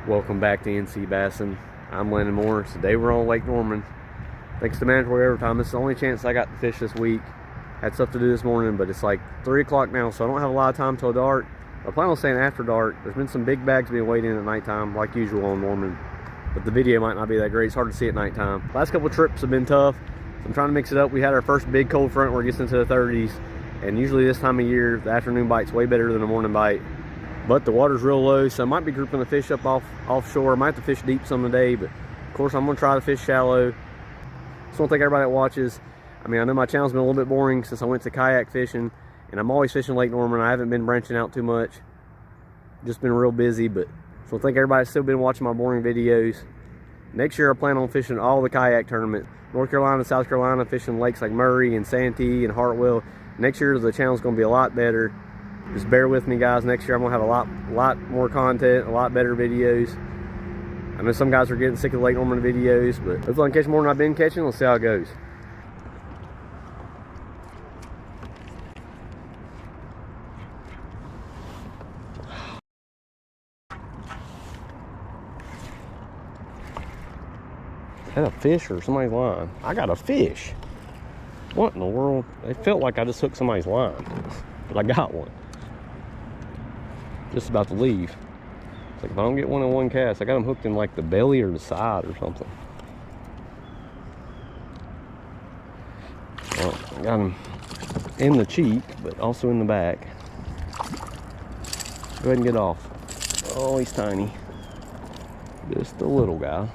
Welcome back to NC Bassin. I'm Landon Moore. Today we're on Lake Norman. Thanks to mandatory overtime. This is the only chance I got to fish this week. Had stuff to do this morning, but it's like 3 o'clock now, so I don't have a lot of time till dark. I plan on staying after dark. There's been some big bags being weighed in at nighttime, like usual on Norman, but the video might not be that great. It's hard to see at nighttime. Last couple of trips have been tough, so I'm trying to mix it up. We had our first big cold front where it gets into the 30s, and usually this time of year, the afternoon bite's way better than the morning bite. But the water's real low, so I might be grouping the fish up offshore. I might have to fish deep some today, but of course I'm gonna try to fish shallow. Just wanna thank everybody that watches. I mean, I know my channel's been a little bit boring since I went to kayak fishing, and I'm always fishing Lake Norman. I haven't been branching out too much. Just been real busy, but so thank everybody that's still been watching my boring videos. Next year I plan on fishing all the kayak tournament. North Carolina, South Carolina, fishing lakes like Murray and Santee and Hartwell. Next year the channel's gonna be a lot better. Just bear with me, guys. Next year I'm gonna have a lot more content, a lot better videos. I know some guys are getting sick of Lake Norman videos, but hopefully I can catch more than I've been catching. Let's see how it goes. Is that a fish or somebody's line? I got a fish. What in the world? It felt like I just hooked somebody's line, but I got one. Just about to leave. It's like if I don't get one in one cast, I got them hooked in like the belly or the side or something. Well, I got him in the cheek, but also in the back. Go ahead and get off. Oh, he's tiny. Just a little guy.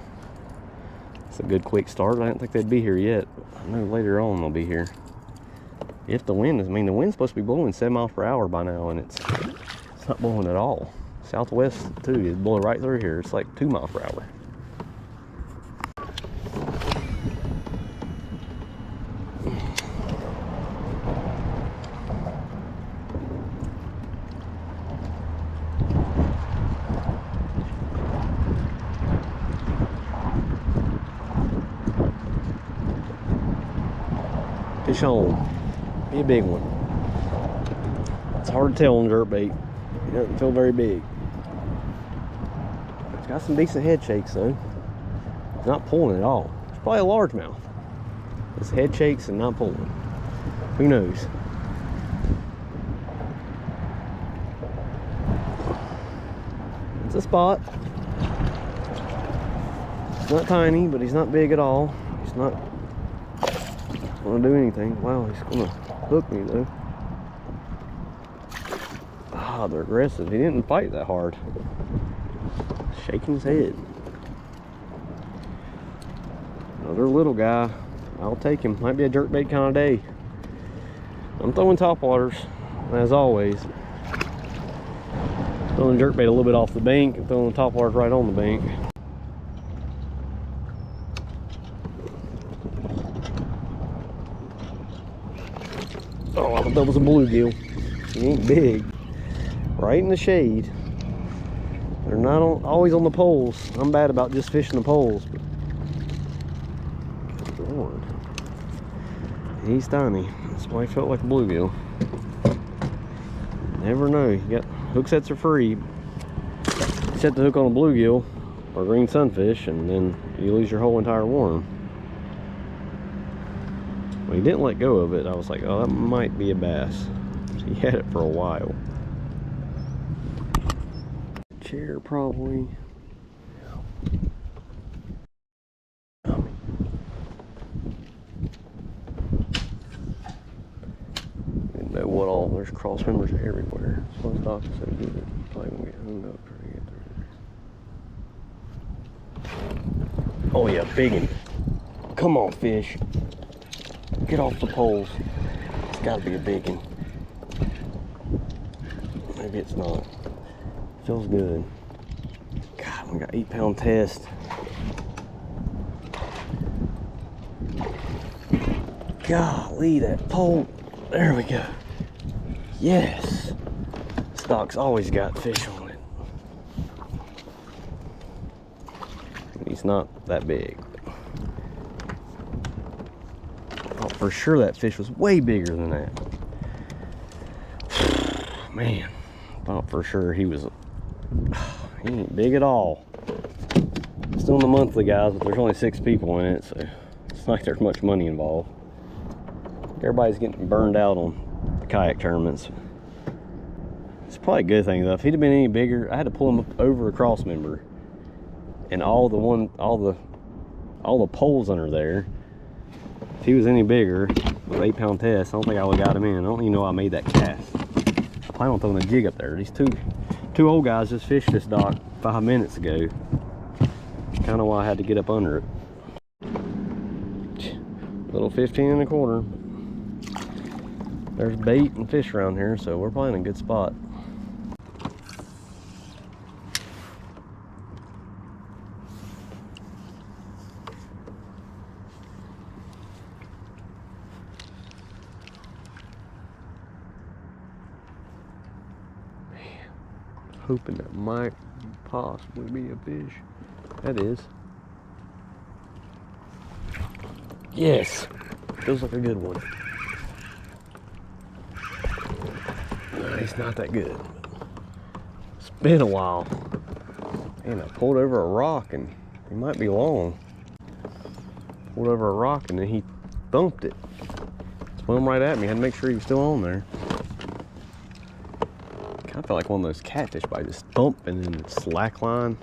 It's a good quick start. I didn't think they'd be here yet, but I know later on they'll be here. If the wind is, I mean, the wind's supposed to be blowing 7 miles per hour by now, and it's not blowing at all. Southwest too, it's blowing right through here. It's like 2 miles per hour. Fish on. Be a big one. It's hard to tell on jerkbait. It doesn't feel very big. It's got some decent head shakes though. It's not pulling at all. It's probably a largemouth. It's head shakes and not pulling. Who knows? It's a spot. It's not tiny, but he's not big at all. He's not gonna do anything. Wow, he's gonna hook me though. Ah, they're aggressive. He didn't fight that hard. Shaking his head. Another little guy. I'll take him. Might be a jerkbait kind of day. I'm throwing topwaters, as always. Throwing jerkbait a little bit off the bank and throwing topwaters right on the bank. Oh, I thought that was a bluegill. He ain't big. Right in the shade. They're not always on the poles. I'm bad about just fishing the poles, but good Lord. He's tiny. That's why he felt like a bluegill. Never know. You got hook sets are free. Set the hook on a bluegill or green sunfish, and then you lose your whole entire worm. When he didn't let go of it, I was like, oh, that might be a bass. He had it for a while. Chair, probably. Didn't know what all. There's cross members everywhere. So stock is so good. Probably gonna get hung up trying to get through. Oh yeah, big one. Come on, fish. Get off the poles. It's gotta be a big one. Maybe it's not. Feels good. God, we got 8-pound test. Golly, that pole. There we go. Yes. Stock's always got fish on it. He's not that big. Oh, for sure that fish was way bigger than that. Man, thought for sure he was, he ain't big at all. Still in the monthly, guys, but there's only 6 people in it, so it's not like there's much money involved. Everybody's getting burned out on the kayak tournaments. It's probably a good thing though. If he'd have been any bigger, I had to pull him up over a cross member, and all the poles under there. If he was any bigger with 8-pound test, I don't think I would have got him in. I don't even know I made that cast. I plan on throwing a jig up there. These two old guys just fished this dock 5 minutes ago. Kind of why I had to get up under it. Little 15 1/4. There's bait and fish around here, so we're probably in a good spot. Hoping that might possibly be a fish. That is. Yes. Feels like a good one. No, he's not that good. It's been a while. And I pulled over a rock, and he might be long. Pulled over a rock and then he thumped it. Swam right at me. Had to make sure he was still on there. I felt like one of those catfish bites, just thump and then slack line.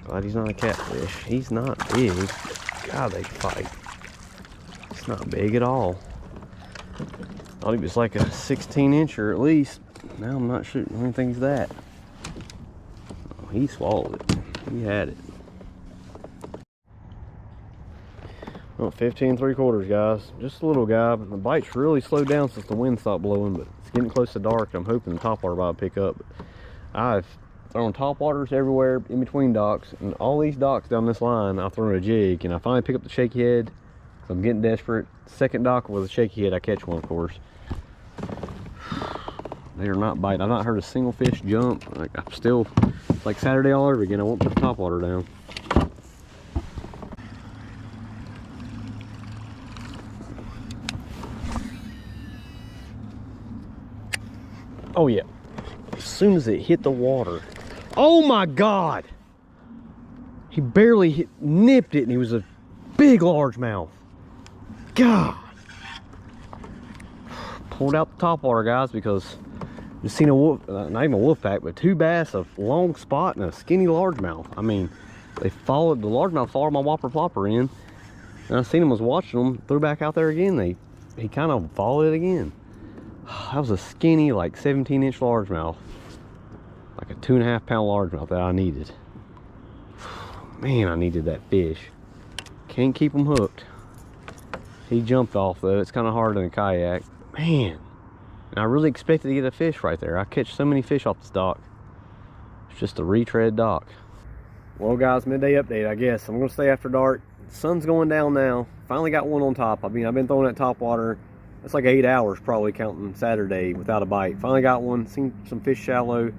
Glad he's not a catfish. He's not big. God, they fight. It's not big at all. Thought he was like a 16-incher at least. Now I'm not sure. I don't think he's that. Oh, he swallowed it. He had it. Well, 15 3/4, guys. Just a little guy, but the bite's really slowed down since the wind stopped blowing, but it's getting close to dark. I'm hoping the topwater will pick up. But I've thrown topwaters everywhere in between docks, and all these docks down this line, I've thrown a jig, and I finally pick up the shaky head. So I'm getting desperate. Second dock with a shaky head, I catch one, of course. They are not biting. I've not heard a single fish jump. Like, I'm still, like Saturday all over again. I won't put the topwater down. Oh yeah, as soon as it hit the water. Oh my God! He barely nipped it, and he was a big largemouth. God! Pulled out the topwater, guys, because just seen a wolf, not even a wolf pack, but 2 bass, a long spot, and a skinny largemouth. I mean, they followed, the largemouth followed my whopper plopper in, and I seen him, was watching them, threw back out there again. He kind of followed it again. That was a skinny, like 17-inch largemouth. Like a 2.5-pound largemouth that I needed. Man, I needed that fish. Can't keep him hooked. He jumped off though. It's kind of hard in a kayak. Man, and I really expected to get a fish right there. I catch so many fish off this dock. It's just a retread dock. Well guys, midday update, I guess. I'm gonna stay after dark. The sun's going down now. Finally got one on top. I mean, I've been throwing that topwater. It's like 8 hours probably, counting Saturday, without a bite. Finally got one. Seen some fish shallow.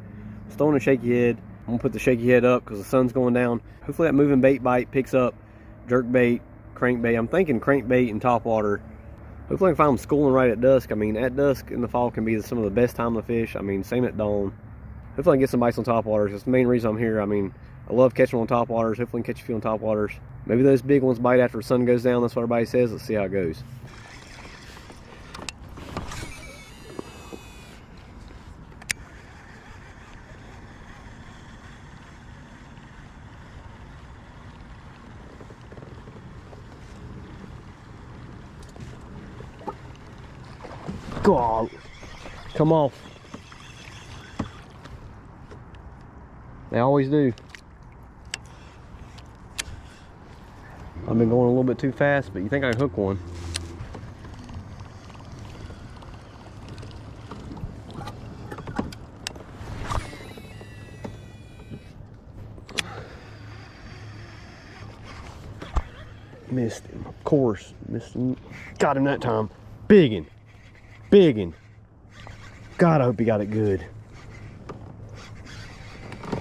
Was throwing a shaky head. I'm gonna put the shaky head up because the sun's going down. Hopefully that moving bait bite picks up. Jerk bait, crankbait. I'm thinking crankbait and topwater. Hopefully I can find them schooling right at dusk. I mean, at dusk in the fall can be some of the best time to fish. I mean, same at dawn. Hopefully I can get some bites on topwaters. That's the main reason I'm here. I mean, I love catching on topwaters. Hopefully I can catch a few on topwaters. Maybe those big ones bite after the sun goes down. That's what everybody says. Let's see how it goes. God, come off. They always do. I've been going a little bit too fast, but you think I can hook one. Missed him, of course. Missed him. Got him that time. Biggin'. Biggin'. God, I hope he got it good.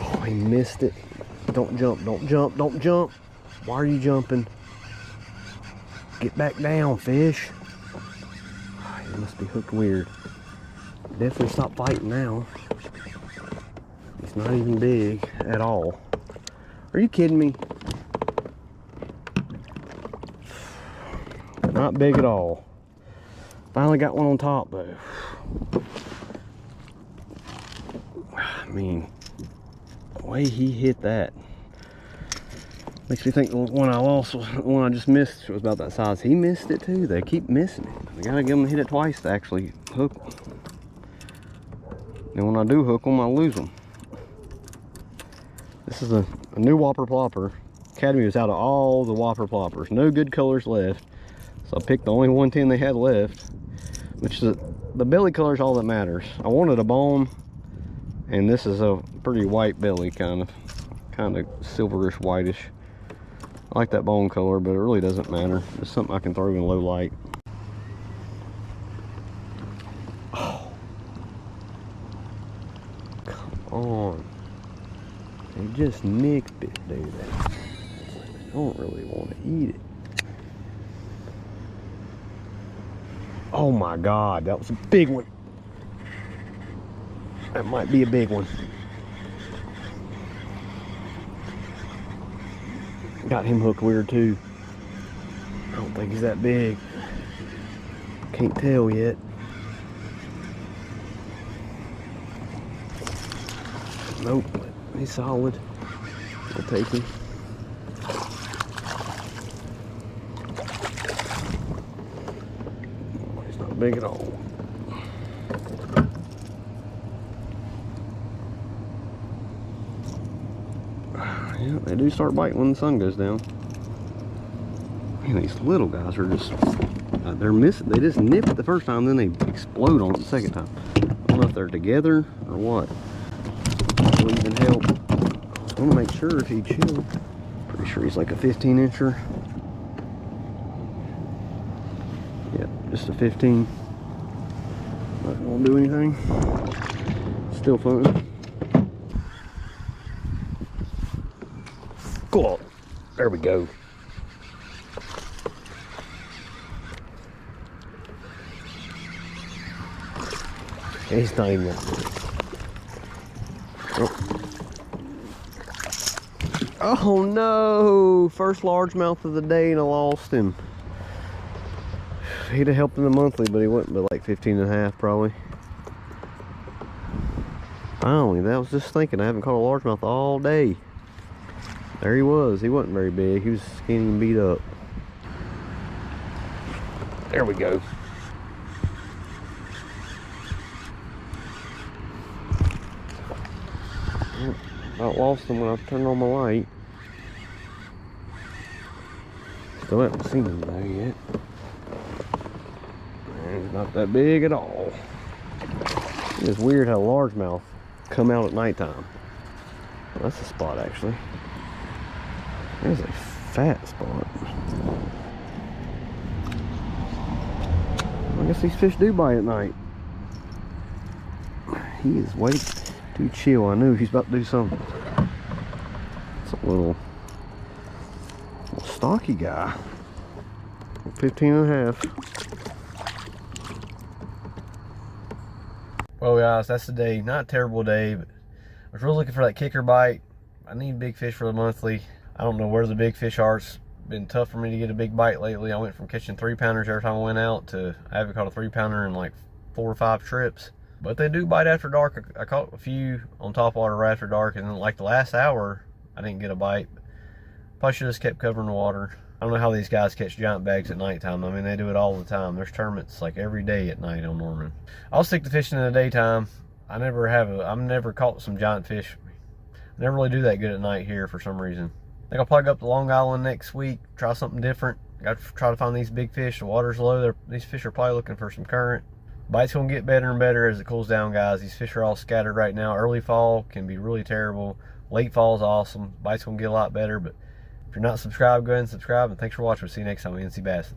Oh, he missed it. Don't jump, don't jump, don't jump. Why are you jumping? Get back down, fish. He must be hooked weird. Definitely stop fighting now. He's not even big at all. Are you kidding me? Not big at all. Finally got one on top though. I mean, the way he hit that makes me think the one I lost, the one I just missed, was about that size. He missed it too. They keep missing it. I gotta get them to hit it twice to actually hook them. And when I do hook them, I lose them. This is a new whopper plopper. Academy was out of all the whopper ploppers. No good colors left. So I picked the only 110 they had left, which is the belly color is all that matters. I wanted a bone, and this is a pretty white belly, kind of silverish whitish. I like that bone color, but it really doesn't matter. It's something I can throw in low light. Oh, come on. They just nicked it, dude. I don't really want to eat it. Oh my God, that was a big one. That might be a big one. Got him hooked weird too. I don't think he's that big. Can't tell yet. Nope, he's solid. I'll take him. He's not big at all. Yeah, they do start biting when the sun goes down. Man, these little guys are just, they're missing. They just nip it the first time, then they explode on it the second time. I don't know if they're together or what. Will even help. I want to make sure if he chilled. Pretty sure he's like a 15-incher. Yeah, just a 15. Not gonna do anything. Still fun. Cool. There we go. He's not even that big. Oh no! First largemouth of the day and I lost him. He'd have helped in the monthly, but he wouldn't, but like 15 and a half probably. Finally, that was just thinking. I haven't caught a largemouth all day. There he was. He wasn't very big. He was skinny and beat up. There we go. About lost him when I turned on my light. Still haven't seen him though yet. And he's not that big at all. It's weird how largemouth come out at nighttime. Well, that's a spot actually. There's a fat spot. I guess these fish do bite at night. He is way too chill. I knew he's about to do something. It's a little stocky guy. 15 and a half. Well guys, that's the day. Not a terrible day, but I was really looking for that kicker bite. I need big fish for the monthly. I don't know where the big fish are. It's been tough for me to get a big bite lately. I went from catching 3-pounders every time I went out to I haven't caught a 3-pounder in like 4 or 5 trips. But they do bite after dark. I caught a few on top water right after dark, and then like the last hour, I didn't get a bite. Probably should have just kept covering the water. I don't know how these guys catch giant bags at nighttime. I mean, they do it all the time. There's tournaments like every day at night on Norman. I'll stick to fishing in the daytime. I've never caught some giant fish. I never really do that good at night here for some reason. I think I'll probably go up to Long Island next week, try something different. Got to try to find these big fish. The water's low. These fish are probably looking for some current. Bite's gonna get better and better as it cools down, guys. These fish are all scattered right now. Early fall can be really terrible. Late fall is awesome. Bite's gonna get a lot better, but if you're not subscribed, go ahead and subscribe. And thanks for watching. We'll see you next time on NC Bassing.